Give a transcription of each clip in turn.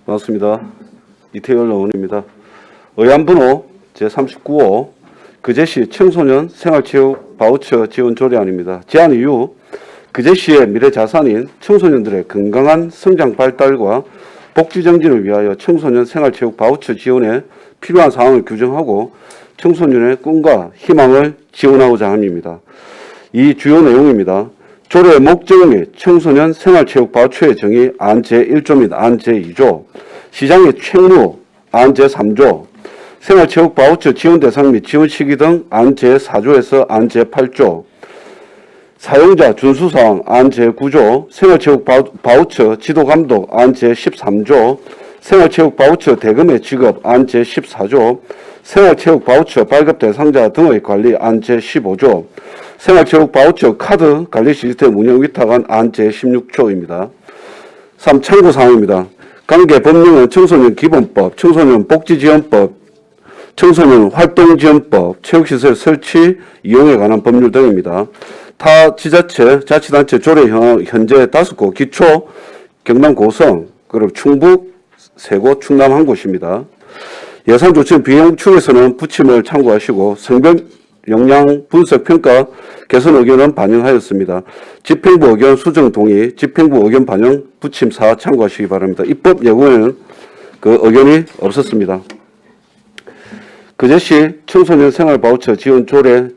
반갑습니다. 이태열 의원입니다. 의안번호 제39호 그제시 청소년 생활체육 바우처 지원 조례안입니다. 제안 이후 그제시의 미래자산인 청소년들의 건강한 성장 발달과 복지 정진을 위하여 청소년 생활체육 바우처 지원에 필요한 사항을 규정하고 청소년의 꿈과 희망을 지원하고자 합니다. 이 주요 내용입니다. 조례의 목적 및 청소년 생활체육 바우처의 정의 안 제1조 및 안 제2조, 시장의 책무 안 제3조, 생활체육 바우처 지원 대상 및 지원 시기 등 안 제4조에서 안 제8조, 사용자 준수사항 안 제9조, 생활체육 바우처 지도감독 안 제13조, 생활체육 바우처 대금의 지급 안 제14조, 생활체육 바우처 발급 대상자 등의 관리 안 제15조, 생활체육 바우처 카드 관리 시스템 운영 위탁안 안 제16조입니다. 3. 참고사항입니다. 관계 법령은 청소년 기본법, 청소년 복지지원법, 청소년 활동지원법, 체육시설 설치, 이용에 관한 법률 등입니다. 타 지자체, 자치단체 조례 현재 5곳, 기초, 경남 고성, 그리고 충북, 3곳, 충남 1곳입니다. 예산조치 비용축에서는 부침을 참고하시고 성별 역량 분석 평가 개선 의견은 반영하였습니다. 집행부 의견 수정 동의, 집행부 의견 반영 부침 사 참고하시기 바랍니다. 입법 예고에는 그 의견이 없었습니다. 그제시 청소년 생활 바우처 지원 조례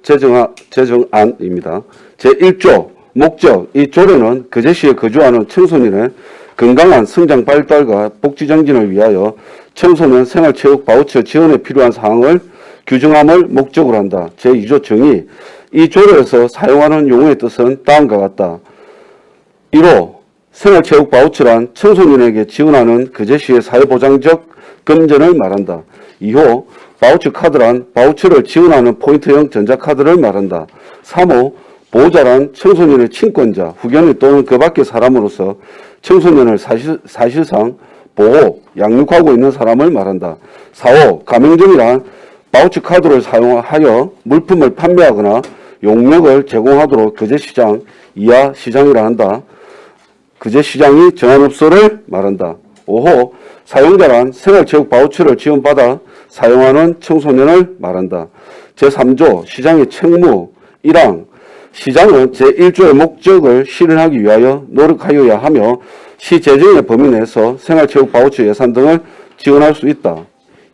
제정안입니다. 제1조 목적, 이 조례는 그제시에 거주하는 청소년의 건강한 성장 발달과 복지 정진을 위하여 청소년 생활체육 바우처 지원에 필요한 사항을 규정함을 목적으로 한다. 제2조 정의, 이 조례에서 사용하는 용어의 뜻은 다음과 같다. 1호 생활체육 바우처란 청소년에게 지원하는 그제시의 사회보장적 금전을 말한다. 2호 바우처 카드란 바우처를 지원하는 포인트형 전자카드를 말한다. 3호 보호자란 청소년의 친권자, 후견인 또는 그 밖의 사람으로서 청소년을 사실상 보호, 양육하고 있는 사람을 말한다. 4호 가맹점이란 바우처 카드를 사용하여 물품을 판매하거나 용역을 제공하도록 그제시장 이하 시장이라 한다. 그제시장이 정한 업소를 말한다. 5호 사용자란 생활체육 바우처를 지원받아 사용하는 청소년을 말한다. 제3조 시장의 책무 1항 시장은 제1조의 목적을 실현하기 위하여 노력하여야 하며 시 재정의 범위 내에서 생활체육 바우처 예산 등을 지원할 수 있다.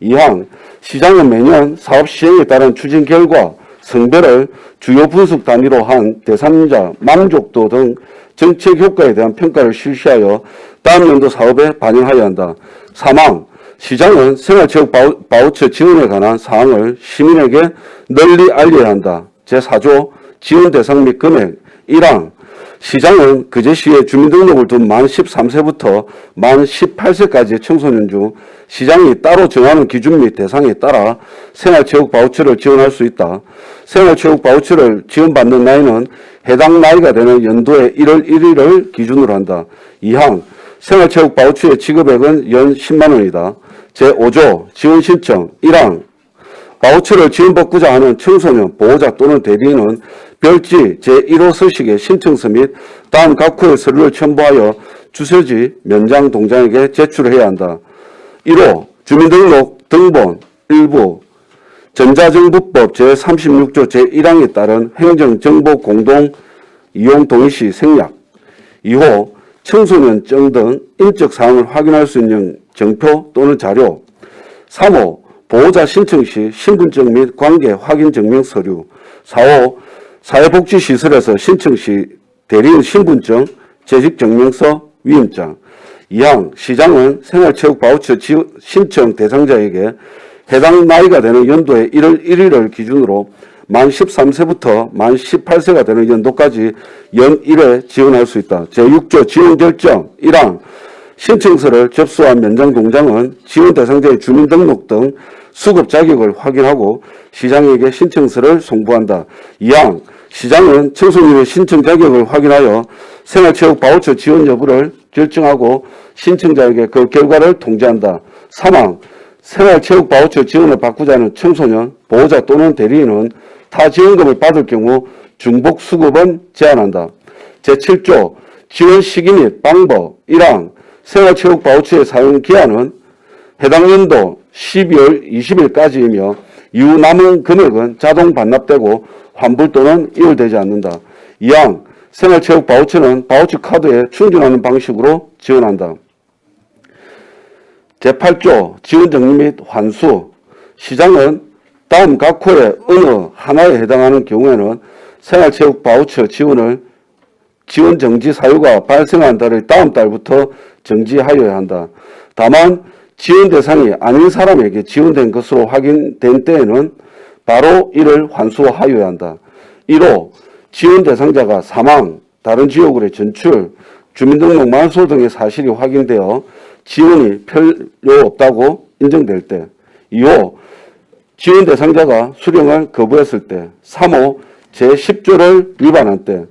2항 시장은 매년 사업 시행에 따른 추진 결과 성별을 주요 분석 단위로 한 대상자 만족도 등 정책 효과에 대한 평가를 실시하여 다음 연도 사업에 반영하여야 한다. 3항 시장은 생활체육 바우처 지원에 관한 사항을 시민에게 널리 알려야 한다. 제4조 지원 대상 및 금액 1항 시장은 그제시에 주민등록을 둔 만 13세부터 만 18세까지의 청소년 중 시장이 따로 정하는 기준 및 대상에 따라 생활체육 바우처를 지원할 수 있다. 생활체육 바우처를 지원받는 나이는 해당 나이가 되는 연도의 1월 1일을 기준으로 한다. 2항 생활체육 바우처의 지급액은 연 10만 원이다. 제5조 지원 신청 1항 바우처를 지원받고자 하는 청소년, 보호자 또는 대리인은 별지 제1호 서식의 신청서 및 다음 각호의 서류를 첨부하여 주소지 면장 동장에게 제출해야 한다. 1호 주민등록 등본 일부 전자정부법 제36조 제1항에 따른 행정정보 공동 이용 동의 시 생략. 2호 청소년증 등 인적 사항을 확인할 수 있는 정표 또는 자료. 3호 보호자 신청 시 신분증 및 관계 확인 증명 서류. 4호 사회복지시설에서 신청 시 대리인 신분증, 재직증명서, 위임장. 2항 시장은 생활체육 바우처 신청 대상자에게 해당 나이가 되는 연도의 1월 1일을 기준으로 만 13세부터 만 18세가 되는 연도까지 연 1회 지원할 수 있다. 제6조 지원 결정 1항 신청서를 접수한 면장 동장은 지원 대상자의 주민등록 등 수급 자격을 확인하고 시장에게 신청서를 송부한다. 2항 시장은 청소년의 신청 자격을 확인하여 생활체육 바우처 지원 여부를 결정하고 신청자에게 그 결과를 통지한다. 3항 생활체육 바우처 지원을 받고자 하는 청소년, 보호자 또는 대리인은 타 지원금을 받을 경우 중복 수급은 제한한다. 제7조 지원 시기 및 방법 1항 생활체육 바우처의 사용 기한은 해당 연도 12월 20일까지이며 이후 남은 금액은 자동 반납되고 환불 또는 이월되지 않는다. 이항 생활체육 바우처는 바우처 카드에 충전하는 방식으로 지원한다. 제8조 지원정리 및 환수. 시장은 다음 각 호의 어느 하나에 해당하는 경우에는 생활체육 바우처 지원 정지 사유가 발생한 달의 다음 달부터 정지하여야 한다. 다만 지원 대상이 아닌 사람에게 지원된 것으로 확인된 때에는 바로 이를 환수하여야 한다. 1호 지원 대상자가 사망, 다른 지역으로의 전출, 주민등록 말소 등의 사실이 확인되어 지원이 필요 없다고 인정될 때. 2호 지원 대상자가 수령을 거부했을 때. 3호 제10조를 위반한 때.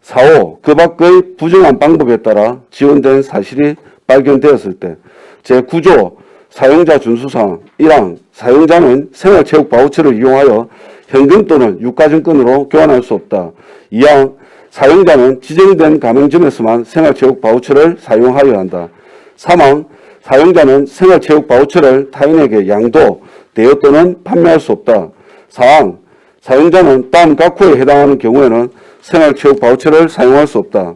4호 그 밖의 부정한 방법에 따라 지원된 사실이 발견되었을 때. 제9조 사용자 준수사항 1항 사용자는 생활체육 바우처를 이용하여 현금 또는 유가증권으로 교환할 수 없다. 2항 사용자는 지정된 가맹점에서만 생활체육 바우처를 사용하여야 한다. 3항 사용자는 생활체육 바우처를 타인에게 양도, 대여 또는 판매할 수 없다. 4항 사용자는 다음 각 호에 해당하는 경우에는 생활체육 바우처를 사용할 수 없다.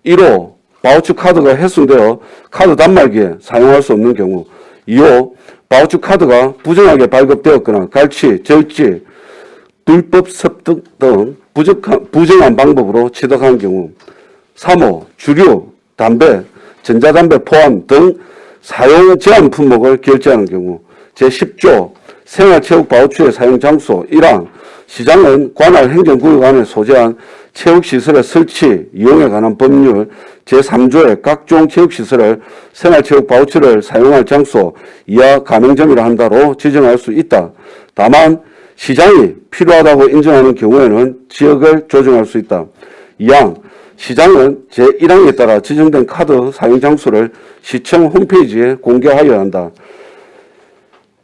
1호 바우처 카드가 훼손되어 카드 단말기에 사용할 수 없는 경우. 2호 바우처 카드가 부정하게 발급되었거나 갈취, 절지, 불법 습득 등 부정한 방법으로 취득한 경우. 3호 주류, 담배, 전자담배 포함 등 사용 제한 품목을 결제하는 경우. 제10조 생활체육 바우처의 사용 장소 1항 시장은 관할 행정구역 안에 소재한 체육시설의 설치, 이용에 관한 법률 제3조의 각종 체육시설을 생활체육 바우처를 사용할 장소 이하 가맹점이라 한다로 지정할 수 있다. 다만 시장이 필요하다고 인정하는 경우에는 지역을 조정할 수 있다. 2항 시장은 제1항에 따라 지정된 카드 사용 장소를 시청 홈페이지에 공개하여야 한다.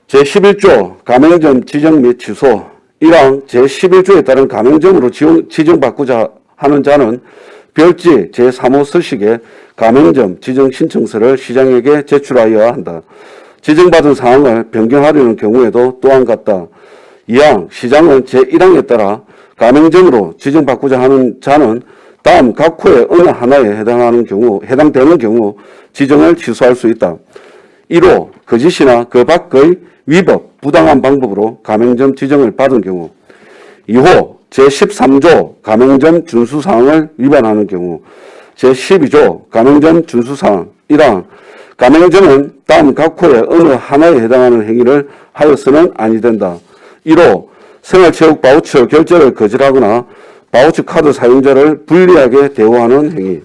제11조 가맹점 지정 및 취소 1항 제11조에 따른 가맹점으로 지정받고자 하는 자는 별지 제3호 서식에 가맹점 지정 신청서를 시장에게 제출하여야 한다. 지정받은 사항을 변경하려는 경우에도 또한 같다. 2항 시장은 제1항에 따라 가맹점으로 지정받고자 하는 자는 다음 각 호의 어느 하나에 해당되는 경우 지정을 취소할 수 있다. 1호 거짓이나 그 밖의 위법, 부당한 방법으로 가맹점 지정을 받은 경우. 2호 제13조 가맹점 준수사항을 위반하는 경우. 제12조 가맹점 준수사항 1항 가맹점은 다음 각 호의 어느 하나에 해당하는 행위를 하여서는 아니 된다. 1호 생활체육 바우처 결제를 거절하거나 바우처 카드 사용자를 불리하게 대우하는 행위.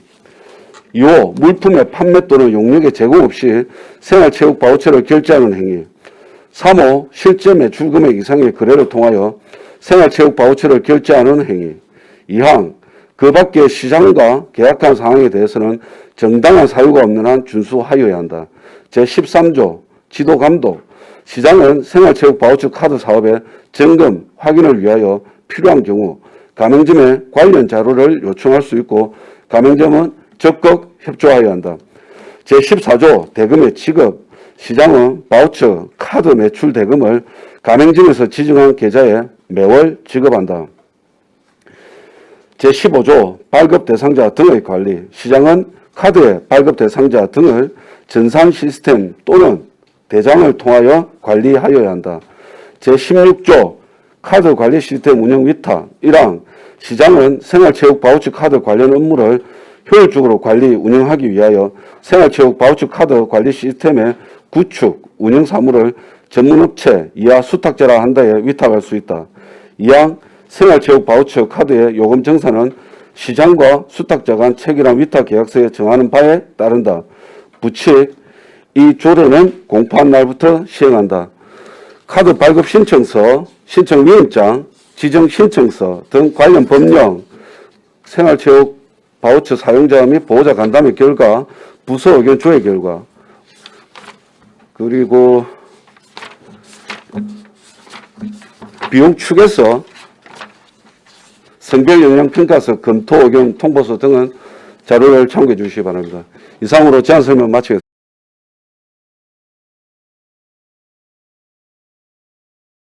2호 물품의 판매 또는 용역의 제공 없이 생활체육 바우처를 결제하는 행위. 3호 실제 매출 금액 이상의 거래를 통하여 생활체육 바우처를 결제하는 행위. 2항 그 밖의 시장과 계약한 사항에 대해서는 정당한 사유가 없는 한 준수하여야 한다. 제13조 지도감독 시장은 생활체육 바우처 카드 사업의 점검, 확인을 위하여 필요한 경우 가맹점에 관련 자료를 요청할 수 있고 가맹점은 적극 협조하여야 한다. 제14조 대금의 지급 시장은 바우처 카드 매출 대금을 가맹점에서 지정한 계좌에 매월 지급한다. 제15조 발급 대상자 등의 관리 시장은 카드의 발급 대상자 등을 전산 시스템 또는 대장을 통하여 관리하여야 한다. 제16조 카드 관리 시스템 운영 위탁 1항 시장은 생활체육 바우처 카드 관련 업무를 효율적으로 관리 운영하기 위하여 생활체육 바우처 카드 관리 시스템의 구축, 운영 사무를 전문업체 이하 수탁자라 한다에 위탁할 수 있다. 2항 생활체육 바우처 카드의 요금 정산은 시장과 수탁자 간 체결한 위탁 계약서에 정하는 바에 따른다. 부칙 이 조례는 공포한 날부터 시행한다. 카드 발급 신청서, 신청위원장, 지정신청서 등 관련 법령, 생활체육 바우처 사용자 및 보호자 간담회 결과, 부서 의견 조회 결과, 그리고 비용 추계서, 성별 영향 평가서, 검토 의견 통보서 등은 자료를 참고해 주시기 바랍니다. 이상으로 제안 설명 마치겠습니다.